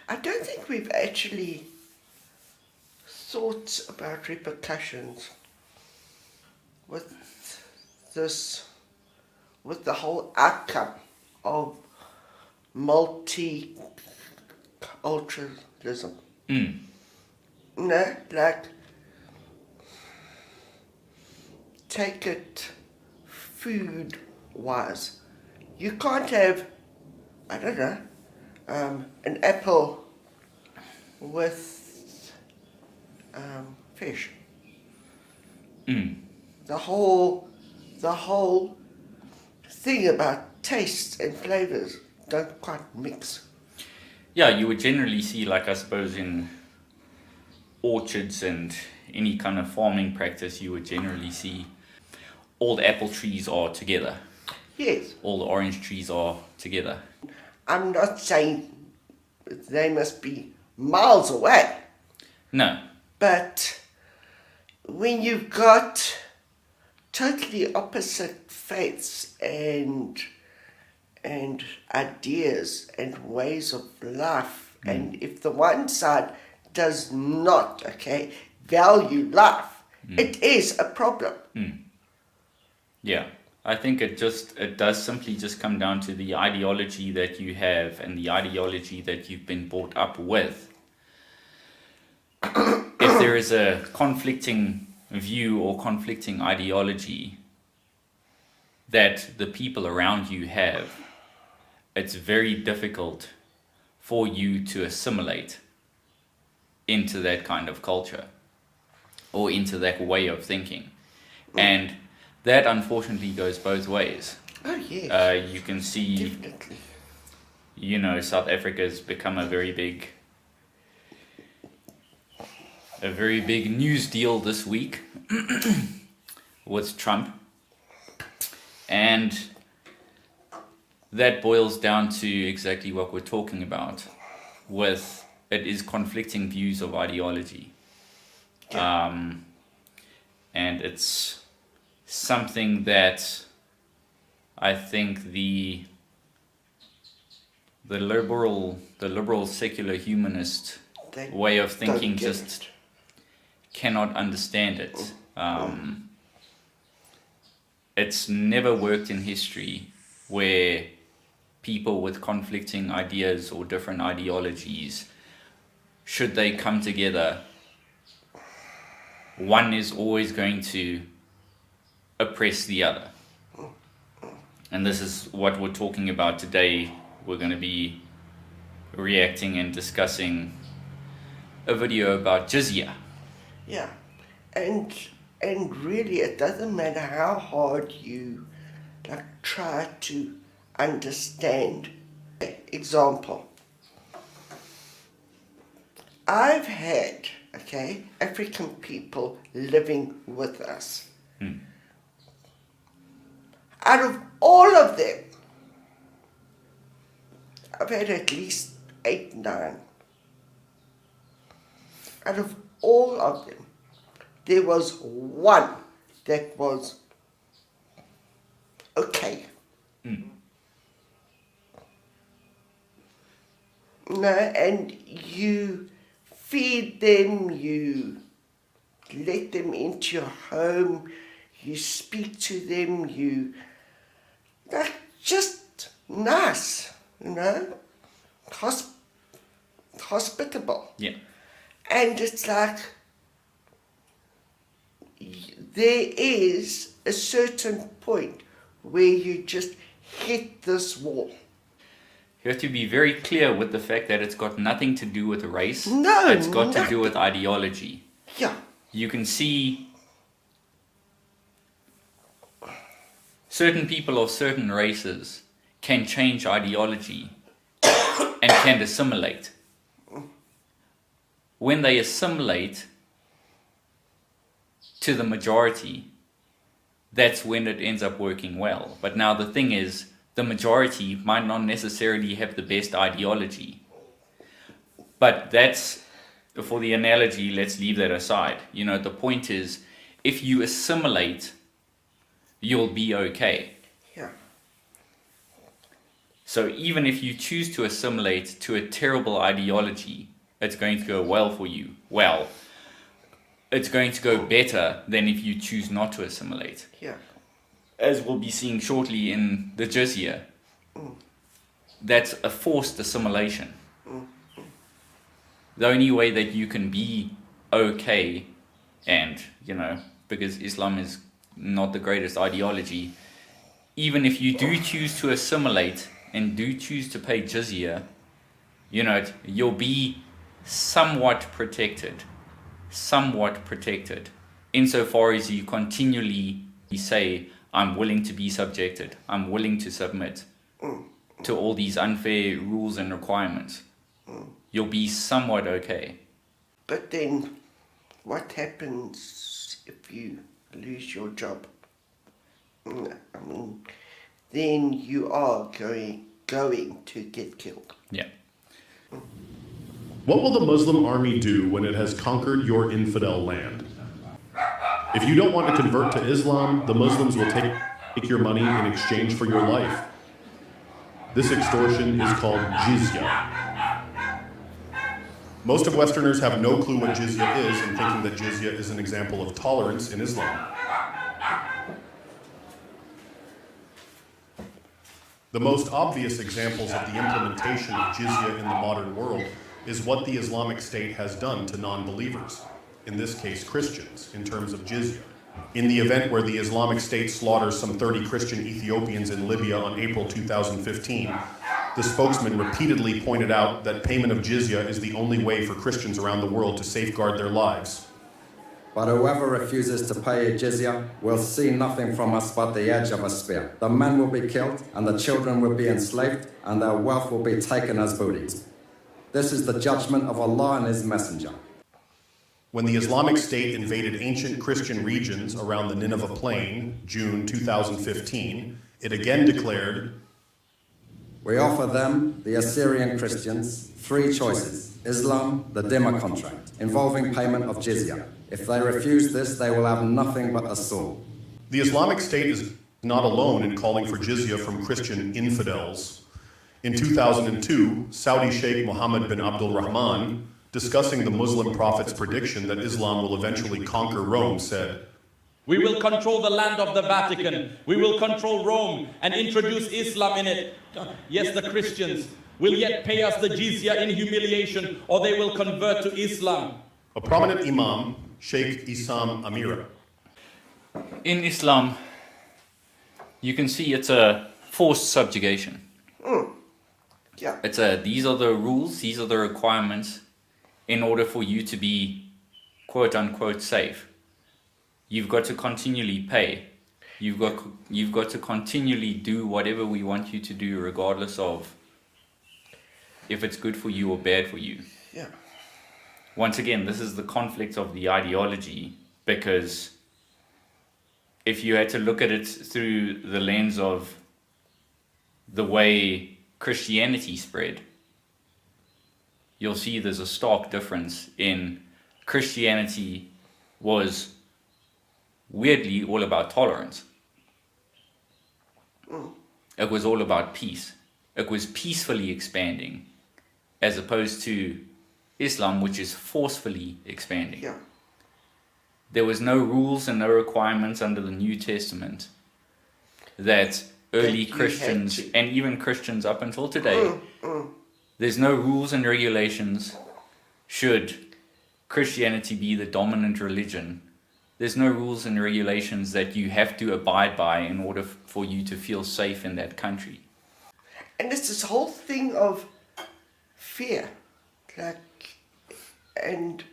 I don't think we've actually thought about repercussions with this, with the whole outcome of multiculturalism. No, like, take it food-wise. You can't have, I don't know, an apple with fish. The whole thing about tastes and flavors don't quite mix. Yeah, you would generally see, like I suppose in orchards and any kind of farming practice, you would generally see all the apple trees are together. Yes. All the orange trees are together. I'm not saying they must be miles away. No. But when you've got totally opposite faiths and ideas and ways of life, and if the one side does not, value life, it is a problem. Yeah. I think it does simply just come down to the ideology that you have and the ideology that you've been brought up with. If there is a conflicting view or conflicting ideology that the people around you have, it's very difficult for you to assimilate into that kind of culture or into that way of thinking. And that unfortunately goes both ways. Oh, yes. You can see, Definitely. South Africa has become a very big news deal this week with Trump. And that boils down to exactly what we're talking about, with it is conflicting views of ideology. Yeah. And it's something that I think the liberal secular humanist way of thinking just cannot understand it. It's never worked in history where people with conflicting ideas or different ideologies, should they come together, one is always going to oppress the other. And this is what we're talking about today. We're going to be reacting and discussing a video about jizya. Yeah. And really, it doesn't matter how hard you try to understand. Example. I've had, African people living with us. Out of all of them, I've had at least 8, 9. Out of all of them, there was one that was okay. No, and you feed them, you let them into your home, you speak to them, they're just nice, hospitable. Yeah. And it's like, there is a certain point where you just hit this wall. You have to be very clear with the fact that it's got nothing to do with race. No, it's got to do with ideology. Yeah. You can see certain people of certain races can change ideology and can assimilate. When they assimilate to the majority, that's when it ends up working well. But now the thing is, the majority might not necessarily have the best ideology. But that's, for the analogy, let's leave that aside. The point is, if you assimilate, you'll be okay. Yeah. So even if you choose to assimilate to a terrible ideology, it's going to go well for you. Well, it's going to go better than if you choose not to assimilate. Yeah. As we'll be seeing shortly in the jizya, that's a forced assimilation. The only way that you can be okay, and, because Islam is not the greatest ideology, even if you do choose to assimilate and do choose to pay jizya, you'll be somewhat protected, insofar as you continually say, I'm willing to be subjected, I'm willing to submit to all these unfair rules and requirements. You'll be somewhat okay. But then, what happens if you lose your job? I mean, then you are going to get killed. Yeah. What will the Muslim army do when it has conquered your infidel land? If you don't want to convert to Islam, the Muslims will take your money in exchange for your life. This extortion is called jizya. Most of Westerners have no clue what jizya is and thinking that jizya is an example of tolerance in Islam. The most obvious examples of the implementation of jizya in the modern world is what the Islamic State has done to non-believers, in this case Christians, in terms of jizya. In the event where the Islamic State slaughters some 30 Christian Ethiopians in Libya on April 2015, the spokesman repeatedly pointed out that payment of jizya is the only way for Christians around the world to safeguard their lives. But whoever refuses to pay jizya will see nothing from us but the edge of a spear. The men will be killed, and the children will be enslaved, and their wealth will be taken as booty. This is the judgment of Allah and His Messenger. When the Islamic State invaded ancient Christian regions around the Nineveh Plain, June 2015, it again declared, We offer them, the Assyrian Christians, 3 choices: Islam, the Dhimma contract, involving payment of jizya. If they refuse this, they will have nothing but the sword. The Islamic State is not alone in calling for jizya from Christian infidels. In 2002, Saudi Sheikh Mohammed bin Abdul Rahman, discussing the Muslim prophet's prediction that Islam will eventually conquer Rome, said, We will control the land of the Vatican. We will control Rome and introduce Islam in it. Yes, the Christians will yet pay us the jizya in humiliation, or they will convert to Islam. A prominent imam, Sheikh Isam Amira. In Islam, you can see it's a forced subjugation. Yeah. These are the rules, these are the requirements in order for you to be quote unquote safe. You've got to continually pay. You've got to continually do whatever we want you to do, regardless of if it's good for you or bad for you. Yeah. Once again, this is the conflict of the ideology, because if you had to look at it through the lens of the way Christianity spread, you'll see there's a stark difference in Christianity was weirdly all about tolerance. It was all about peace. It was peacefully expanding, as opposed to Islam, which is forcefully expanding. Yeah. There was no rules and no requirements under the New Testament that early Christians, and even Christians up until today, there's no rules and regulations should Christianity be the dominant religion. There's no rules and regulations that you have to abide by in order for you to feel safe in that country. And it's this whole thing of fear. And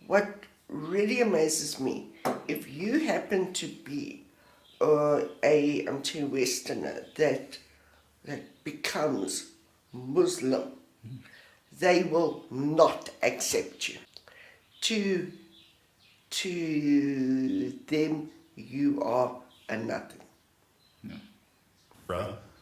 what really amazes me, if you happen to be a Westerner that becomes Muslim, they will not accept you. To them, you are a nothing.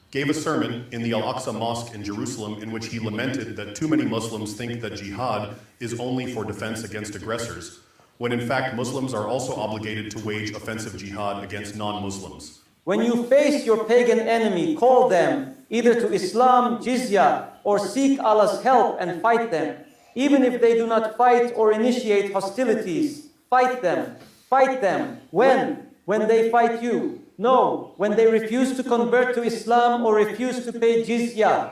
Gave a sermon in the Al-Aqsa Mosque in Jerusalem in which he lamented that too many Muslims think that jihad is only for defense against aggressors, when in fact Muslims are also obligated to wage offensive jihad against non-Muslims. When you face your pagan enemy, call them either to Islam, jizya, or seek Allah's help and fight them. Even if they do not fight or initiate hostilities, fight them. Fight them. When? When they fight you. No, when they refuse to convert to Islam or refuse to pay jizya.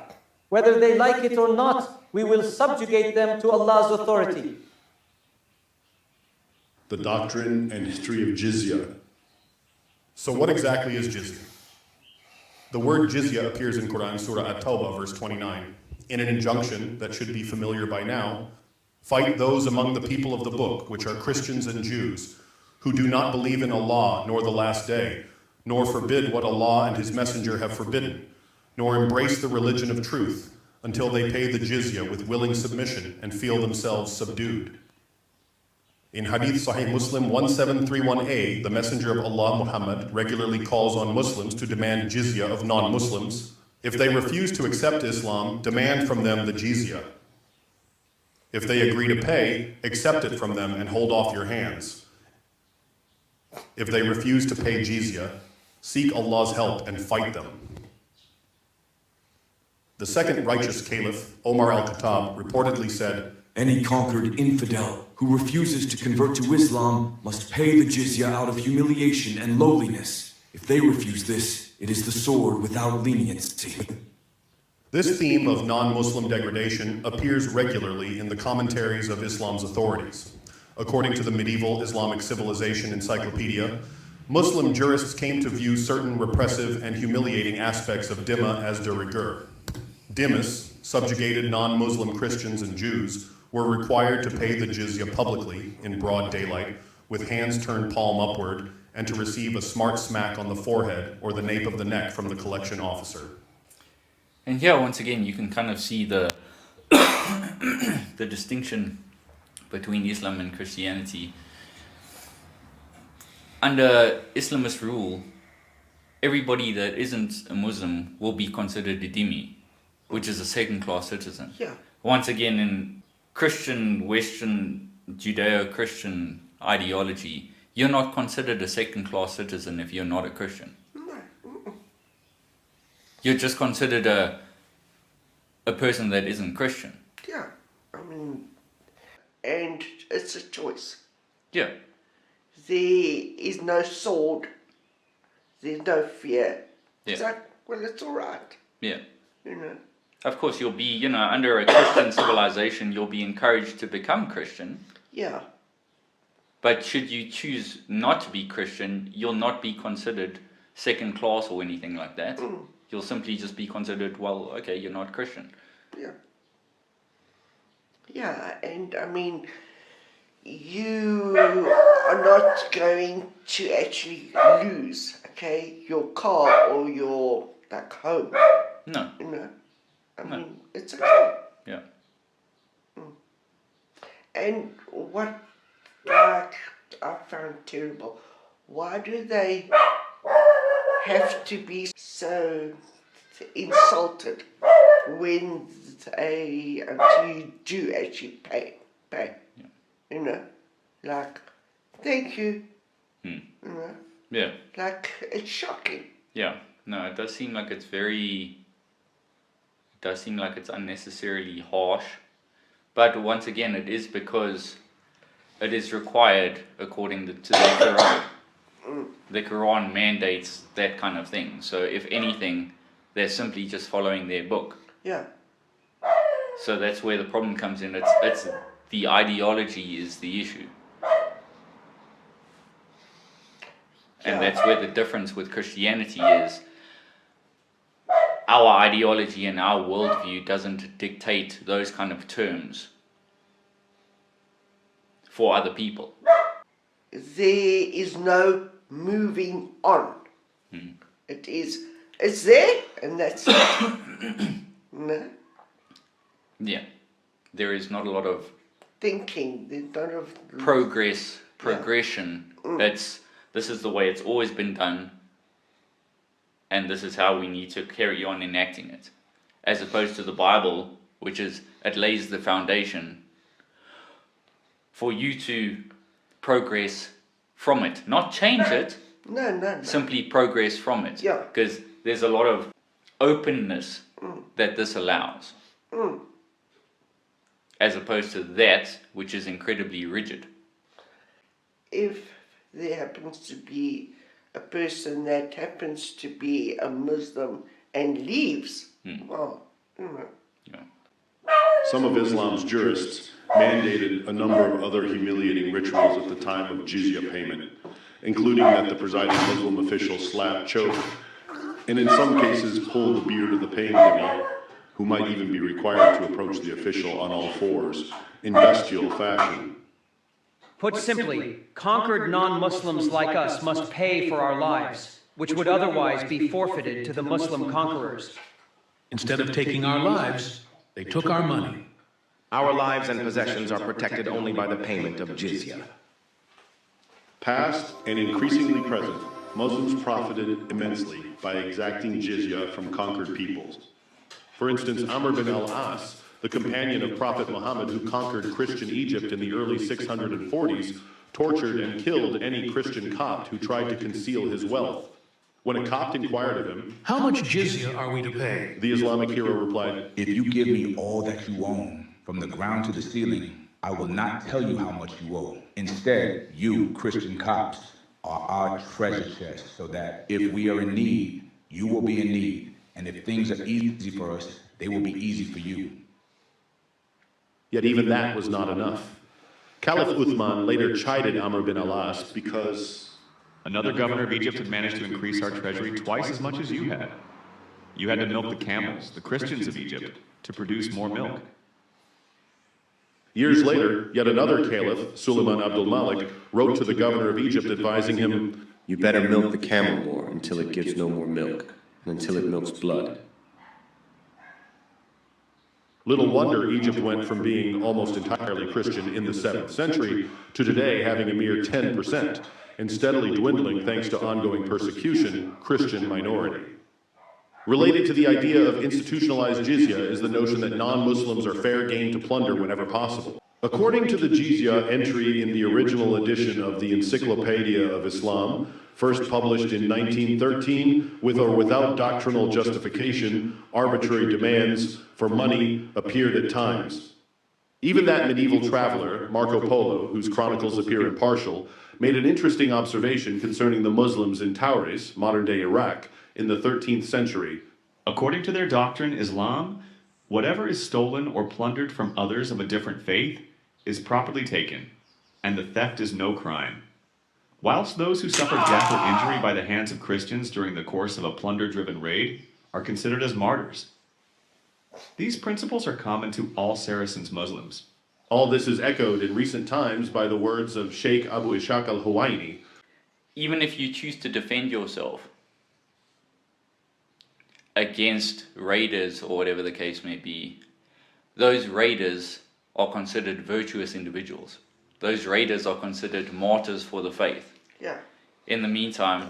Whether they like it or not, we will subjugate them to Allah's authority. The doctrine and history of jizya. So what exactly is jizya? The word jizya appears in Quran Surah At-Tawbah, verse 29, in an injunction that should be familiar by now. Fight those among the people of the book, which are Christians and Jews, who do not believe in Allah nor the last day, nor forbid what Allah and His Messenger have forbidden, nor embrace the religion of truth until they pay the jizya with willing submission and feel themselves subdued. In Hadith Sahih Muslim 1731a, the Messenger of Allah Muhammad regularly calls on Muslims to demand jizya of non-Muslims. If they refuse to accept Islam, demand from them the jizya. If they agree to pay, accept it from them and hold off your hands. If they refuse to pay jizya, seek Allah's help and fight them. The second righteous caliph, Omar al-Khattab, reportedly said, "Any conquered infidel who refuses to convert to Islam must pay the jizya out of humiliation and lowliness. If they refuse this, it is the sword without leniency." This theme of non-Muslim degradation appears regularly in the commentaries of Islam's authorities. According to the Medieval Islamic Civilization Encyclopedia, Muslim jurists came to view certain repressive and humiliating aspects of dhimma as de rigueur. Dhimmis, subjugated non-Muslim Christians and Jews, were required to pay the jizya publicly, in broad daylight, with hands turned palm upward, and to receive a smart smack on the forehead or the nape of the neck from the collection officer. And here, once again, you can kind of see the the distinction between Islam and Christianity. Under Islamist rule, everybody that isn't a Muslim will be considered a dhimmi, which is a second-class citizen. Yeah. Once again, in Christian, Western, Judeo-Christian ideology, you're not considered a second-class citizen if you're not a Christian. No. You're just considered a person that isn't Christian. Yeah. I mean, and it's a choice. Yeah. There is no sword. There's no fear. It's Yeah. like, well, it's all right. Yeah. You know. Of course, you'll be, under a Christian civilization, you'll be encouraged to become Christian. Yeah. But should you choose not to be Christian, you'll not be considered second class or anything like that. You'll simply just be considered, well, okay, you're not Christian. Yeah. Yeah, and I mean, you are not going to actually lose, okay, your car or your, like, home. No. You know? I No. mean, it's okay. Yeah. And what, like, I found terrible, why do they have to be so insulted when until you do actually pay? Yeah. You know? Like, thank you. Hmm. You know? Yeah. Like, it's shocking. Yeah. No, it does seem like it's unnecessarily harsh. But once again, it is because it is required according to the Quran. The Quran mandates that kind of thing. So if anything, they're simply just following their book. Yeah. So that's where the problem comes in. It's the ideology is the issue. And Yeah. that's where the difference with Christianity is. Our ideology and our worldview doesn't dictate those kind of terms for other people. There is no moving on. It's there, and that's it. No? Yeah. There is not a lot of Thinking, there's not of progression. This is the way it's always been done, and this is how we need to carry on enacting it. As opposed to the Bible, which is, it lays the foundation for you to progress from it. Not change it, No. simply progress from it. Yeah. Because there's a lot of openness that this allows, as opposed to that which is incredibly rigid. If there happens to be a person that happens to be a Muslim and leaves, well, Yeah. Some of Islam's jurists mandated a number of other humiliating rituals at the time of jizya payment, including that the presiding Muslim official slap, choke, and in some cases pull the beard of the paying dhimmi, who might even be required to approach the official on all fours, in bestial fashion. Put simply, conquered non-Muslims like us must pay for our lives, which would otherwise be forfeited to the Muslim conquerors. Instead of taking our lives, they took our money. Our lives and possessions are protected only by the payment of jizya. Past and increasingly present, Muslims profited immensely by exacting jizya from conquered peoples. For instance, Amr bin al-As, the companion of Prophet Muhammad who conquered Christian Egypt in the early 640s, tortured and killed any Christian Copt who tried to conceal his wealth. When a Copt inquired of him, How much jizya are we to pay? the Islamic hero replied, If you give me all that you own, from the ground to the ceiling, I will not tell you how much you owe. Instead, you, Christian Copts, are our treasure chest, so that if we are in need, you will be in need. And if things are easy for us, they will be easy for you. Yet even that was not enough. Caliph Uthman later chided Amr bin al-As because another governor of Egypt had managed to increase our treasury twice as much as you had. You had to milk the camels, the Christians of Egypt, to produce more milk. years later, yet another caliph, Suleiman Abdul Malik, wrote to the governor of Egypt advising him, You better milk the camel more until it gives no more milk, and until it milks blood. Little wonder Egypt went from being almost entirely Christian in the 7th century to today having a mere 10%, and steadily dwindling thanks to ongoing persecution, Christian minority. Related to the idea of institutionalized jizya is the notion that non-Muslims are fair game to plunder whenever possible. According to the jizya entry in the original edition of the Encyclopedia of Islam, first published in 1913, with or without doctrinal justification, arbitrary demands for money appeared at times. Even that medieval traveler, Marco Polo, whose chronicles appear impartial, made an interesting observation concerning the Muslims in Tauris, modern-day Iraq, in the 13th century. According to their doctrine, Islam, whatever is stolen or plundered from others of a different faith is properly taken, and the theft is no crime. Whilst those who suffer death or injury by the hands of Christians during the course of a plunder-driven raid are considered as martyrs. These principles are common to all Saracens Muslims. All this is echoed in recent times by the words of Sheikh Abu Ishaq al-Huwaini. Even if you choose to defend yourself against raiders or whatever the case may be, those raiders are considered virtuous individuals. Those raiders are considered martyrs for the faith. Yeah. In the meantime,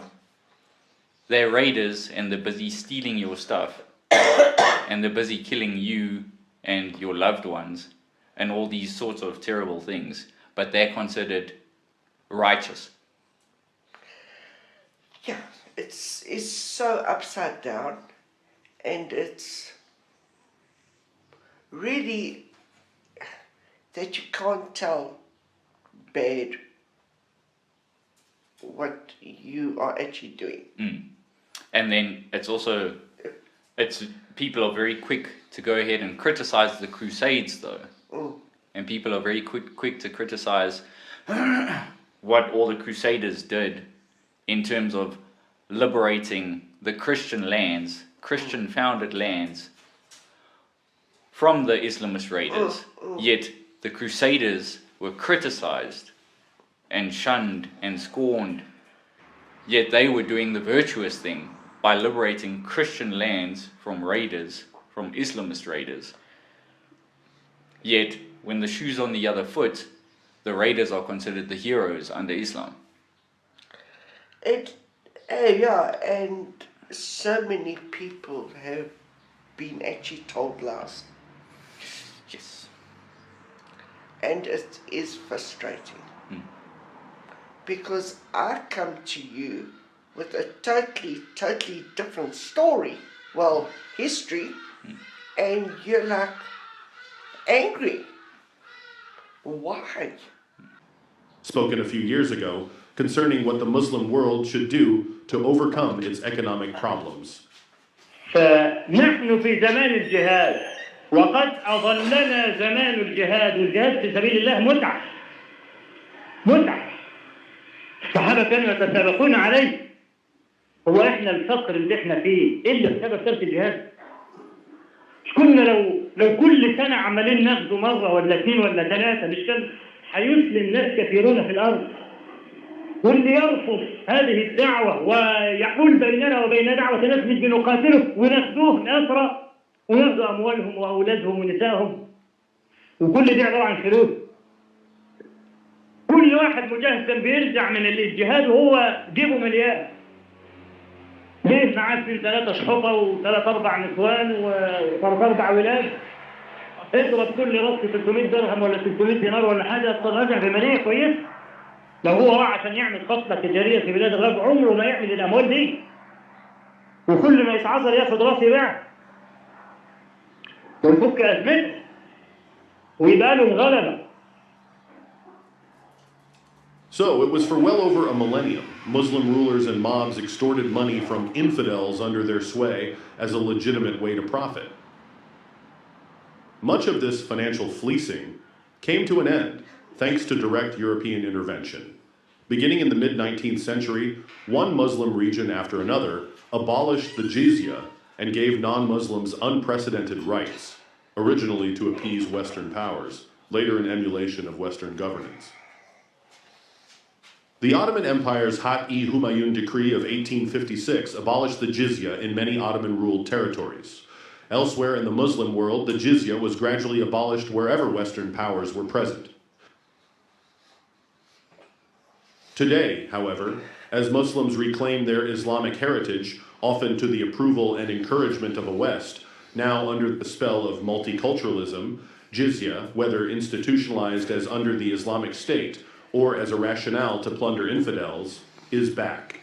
they're raiders and they're busy stealing your stuff and they're busy killing you and your loved ones and all these sorts of terrible things, but they're considered righteous. Yeah, it's so upside down, and it's really that you can't tell bad what you are actually doing. And then people are very quick to go ahead and criticize the Crusades, though. And people are very quick to criticize what all the Crusaders did in terms of liberating the Christian lands, Christian-founded lands, from the Islamist raiders. Yet the Crusaders were criticized and shunned and scorned. Yet they were doing the virtuous thing by liberating Christian lands from raiders, from Islamist raiders. Yet when the shoe's on the other foot, the raiders are considered the heroes under Islam. And so many people have been actually told lies. Yes. And it is frustrating. Because I come to you with a totally different story, well, history, and you're like angry. Why? Spoken a few years ago concerning what the Muslim world should do to overcome its economic problems. فنحن في زمان الجهاد وقد أظلنا زمان الجهاد والجهاد في سبيل الله متعة الصحابة كانوا يتسابقون عليه. هو احنا الفقر اللي احنا فيه الا بسبب ترك الجهاد؟ مش كنا لو كل سنة عمالين ناخده مرة ولا 2 ولا 3 مش كان هيسلم ناس كثيرون في الأرض. واللي يرفض هذه الدعوة ويحول بيننا وبين دعوة الناس نجي نقاتله وناخذوه أسرى وناخذوا أموالهم وأولادهم ونسائهم، وكل دي عبارة عن فلوس. كل واحد مجاهد كان بيرجع من الجهاد وهو جيبه مليان. ليه معاه 2 3 شحطة و3 4 نسوان و3 4 ولاد، اضرب كل رأس 300 درهم ولا 300 دينار ولا حاجة تراجع بمالية كويس. لو هو راح عشان يعمل خطة تجارية في بلاد الغرب عمره ما يعمل الأموال دي، وكل ما يتعذر ياخد راس يبيع ويفك أزمته ويبقى له الغلبة. So, it was for well over a millennium, Muslim rulers and mobs extorted money from infidels under their sway as a legitimate way to profit. Much of this financial fleecing came to an end thanks to direct European intervention. Beginning in the mid-19th century, one Muslim region after another abolished the jizya and gave non-Muslims unprecedented rights, originally to appease Western powers, later in emulation of Western governance. The Ottoman Empire's Hat-i Humayun decree of 1856 abolished the jizya in many Ottoman-ruled territories. Elsewhere in the Muslim world, the jizya was gradually abolished wherever Western powers were present. Today, however, as Muslims reclaim their Islamic heritage, often to the approval and encouragement of a West, now under the spell of multiculturalism, jizya, whether institutionalized as under the Islamic State or as a rationale to plunder infidels, is back.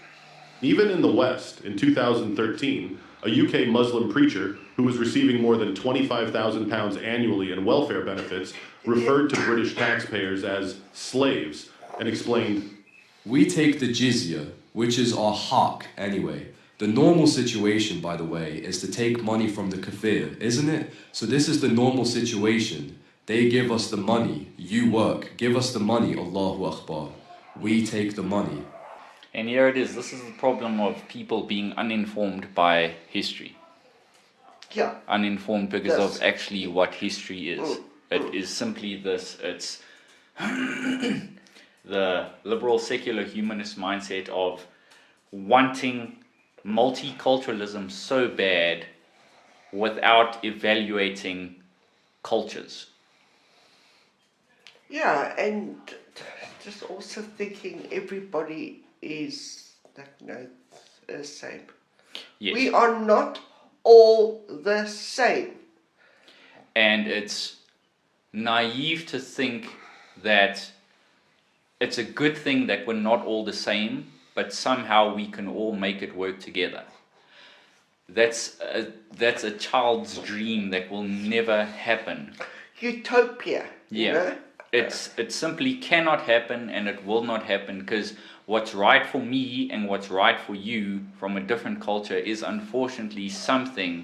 Even in the West, in 2013, a UK Muslim preacher who was receiving more than £25,000 annually in welfare benefits referred to British taxpayers as slaves and explained, "We take the jizya, which is our haq anyway. The normal situation, by the way, is to take money from the kafir, isn't it? So this is the normal situation. They give us the money, you work, give us the money, Allahu Akbar. We take the money." And here it is. This is the problem of people being uninformed by history. Yeah. Uninformed because of actually what history is. It is simply this. It's the liberal secular humanist mindset of wanting multiculturalism so bad without evaluating cultures. Yeah, and just also thinking everybody is the same. Yes. We are not all the same. And it's naive to think that it's a good thing that we're not all the same, but somehow we can all make it work together. That's a child's dream that will never happen. Utopia. Yeah. You know? It simply cannot happen, and it will not happen, because what's right for me and what's right for you from a different culture is unfortunately something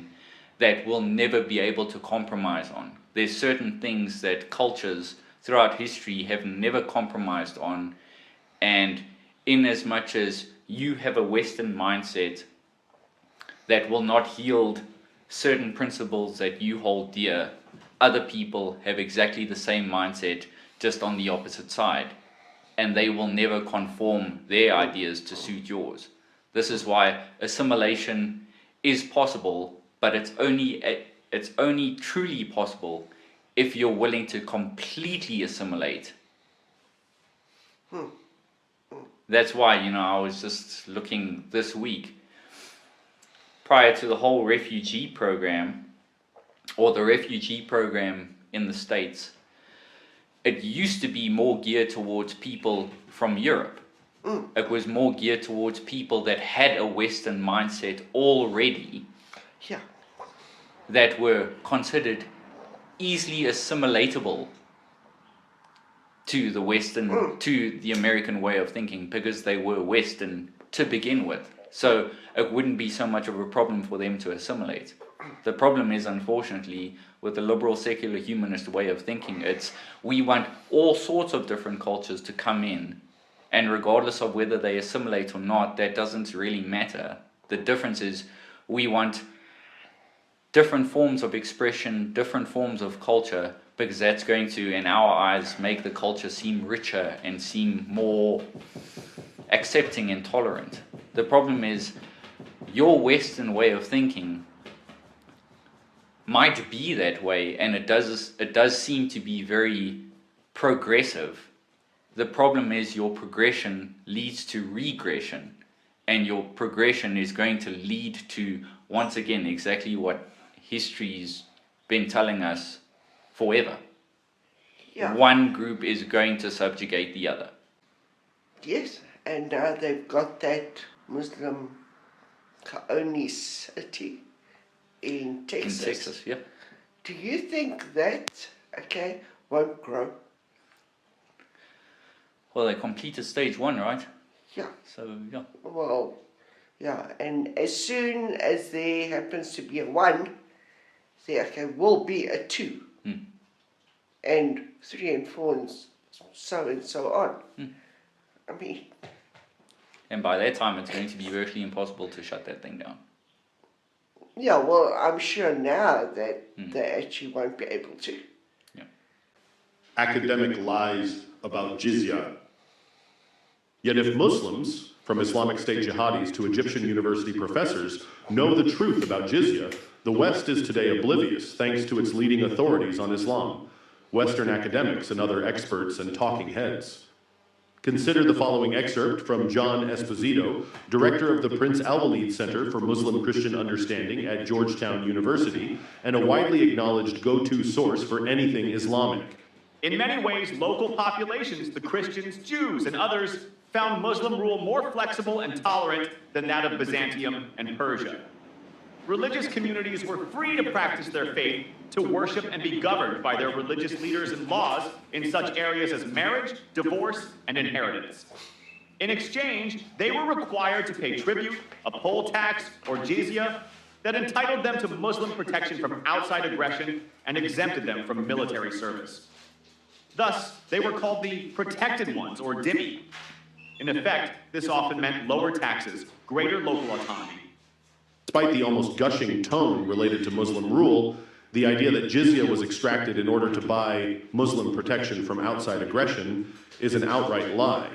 that we'll never be able to compromise on. There's certain things that cultures throughout history have never compromised on, and in as much as you have a Western mindset that will not yield certain principles that you hold dear, other people have exactly the same mindset, just on the opposite side, and they will never conform their ideas to suit yours. This is why assimilation is possible, but it's only truly possible if you're willing to completely assimilate. That's why, I was just looking this week, prior to the whole refugee program, or the refugee program in the States, it used to be more geared towards people from Europe. It was more geared towards people that had a Western mindset already, Yeah. that were considered easily assimilatable to the Western, to the American way of thinking, because they were Western to begin with. So it wouldn't be so much of a problem for them to assimilate. The problem is, unfortunately, with the liberal, secular, humanist way of thinking, it's we want all sorts of different cultures to come in, and regardless of whether they assimilate or not, that doesn't really matter. The difference is we want different forms of expression, different forms of culture, because that's going to, in our eyes, make the culture seem richer and seem more accepting and tolerant. The problem is your Western way of thinking might be that way, and it does seem to be very progressive. The problem is your progression leads to regression, and your progression is going to lead to, once again, exactly what history's been telling us forever. Yeah. One group is going to subjugate the other. Yes, and now they've got that Muslim only city in Texas. In Texas, yeah. Do you think that, won't grow? Well, they completed stage 1, right? Yeah. So, yeah. Well, yeah, and as soon as there happens to be a 1, there will be a 2. And 3 and 4 and so on. I mean... And by that time, it's going to be virtually impossible to shut that thing down. Yeah, well, I'm sure now that they actually won't be able to. Yeah. Academic lies about jizya. Yet if Muslims, from Islamic State jihadis to Egyptian university professors, know the truth about jizya, the West is today oblivious thanks to its leading authorities on Islam, Western academics and other experts and talking heads. Consider the following excerpt from John Esposito, director of the Prince Al-Walid Center for Muslim Christian Understanding at Georgetown University, and a widely acknowledged go-to source for anything Islamic. In many ways, local populations, the Christians, Jews, and others, found Muslim rule more flexible and tolerant than that of Byzantium and Persia. Religious communities were free to practice their faith, to worship and be governed by their religious leaders and laws in such areas as marriage, divorce, and inheritance. In exchange, they were required to pay tribute, a poll tax, or jizya that entitled them to Muslim protection from outside aggression and exempted them from military service. Thus, they were called the protected ones, or dhimmi. In effect, this often meant lower taxes, greater local autonomy. Despite the almost gushing tone related to Muslim rule, the idea that jizya was extracted in order to buy Muslim protection from outside aggression is an outright lie.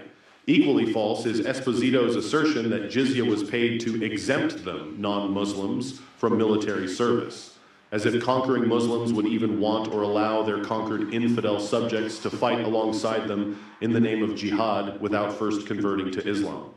Equally false is Esposito's assertion that jizya was paid to exempt them, non-Muslims, from military service, as if conquering Muslims would even want or allow their conquered infidel subjects to fight alongside them in the name of jihad without first converting to Islam.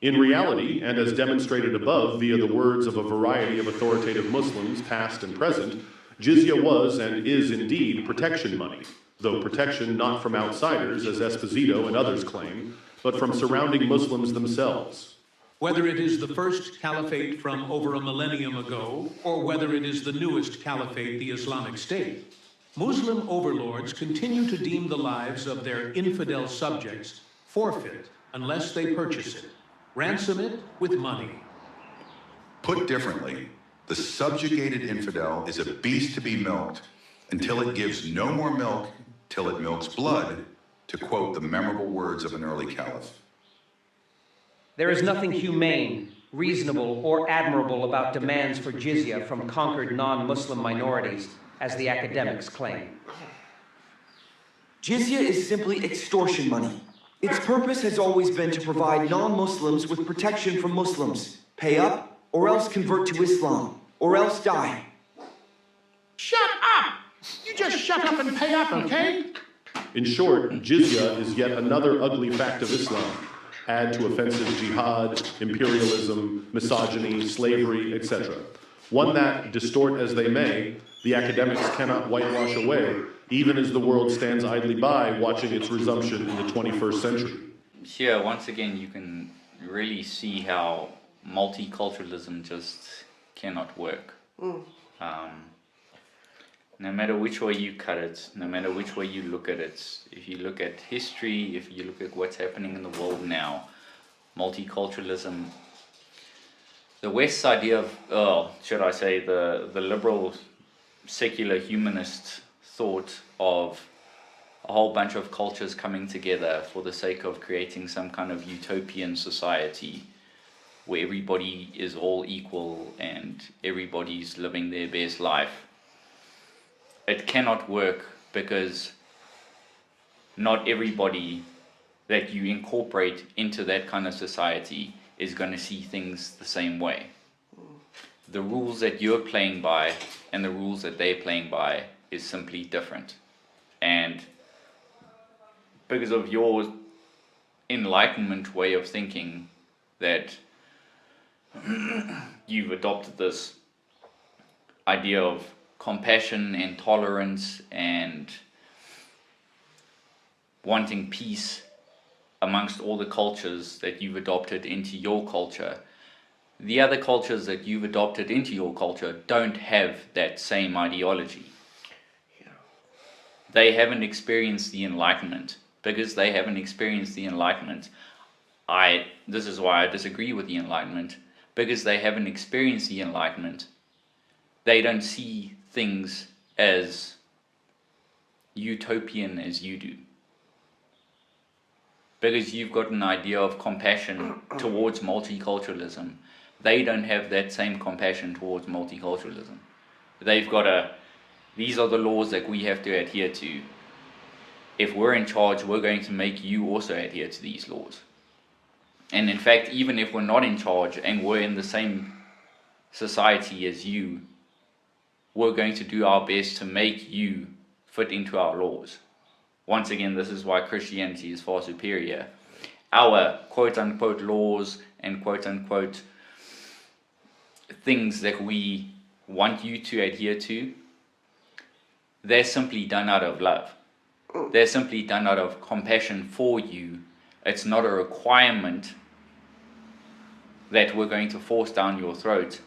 In reality, and as demonstrated above via the words of a variety of authoritative Muslims, past and present, jizya was and is indeed protection money, though protection not from outsiders, as Esposito and others claim, but from surrounding Muslims themselves. Whether it is the first caliphate from over a millennium ago, or whether it is the newest caliphate, the Islamic State, Muslim overlords continue to deem the lives of their infidel subjects forfeit unless they purchase it. Ransom it with money. Put differently, the subjugated infidel is a beast to be milked until it gives no more milk till it milks blood, to quote the memorable words of an early caliph. There is nothing humane, reasonable, or admirable about demands for jizya from conquered non-Muslim minorities, as the academics claim. Jizya is simply extortion money. Its purpose has always been to provide non-Muslims with protection from Muslims. Pay up, or else convert to Islam, or else die. Shut up! You just shut up and pay up, okay? In short, jizya is yet another ugly fact of Islam. Add to offensive jihad, imperialism, misogyny, slavery, etc. One that, distort as they may, the academics cannot whitewash away, even as the world stands idly by watching its resumption in the 21st century. here, once again, you can really see how multiculturalism just cannot work. No matter which way you cut it, no matter which way you look at it, if you look at history, if you look at what's happening in the world now, multiculturalism, the West's idea of, should I say, the liberal, secular humanist thought of a whole bunch of cultures coming together for the sake of creating some kind of utopian society where everybody is all equal and everybody's living their best life. It cannot work because not everybody that you incorporate into that kind of society is going to see things the same way. The rules that you're playing by and the rules that they're playing by is simply different. And because of your enlightenment way of thinking, that you've adopted this idea of compassion and tolerance and wanting peace amongst all the cultures that you've adopted into your culture. The other cultures that you've adopted into your culture don't have that same ideology. They haven't experienced the Enlightenment. Because they haven't experienced the Enlightenment, this is why I disagree with the Enlightenment. Because they haven't experienced the Enlightenment, they don't see things as utopian as you do. Because you've got an idea of compassion towards multiculturalism, they don't have that same compassion towards multiculturalism. They've got these are the laws that we have to adhere to. If we're in charge, we're going to make you also adhere to these laws. And in fact, even if we're not in charge and we're in the same society as you, we're going to do our best to make you fit into our laws. Once again, this is why Christianity is far superior. Our quote-unquote laws and quote-unquote things that we want you to adhere to, they're simply done out of love. They're simply done out of compassion for you. It's not a requirement that we're going to force down your throat.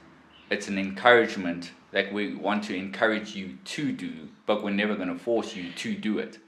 It's an encouragement that we want to encourage you to do, but we're never going to force you to do it.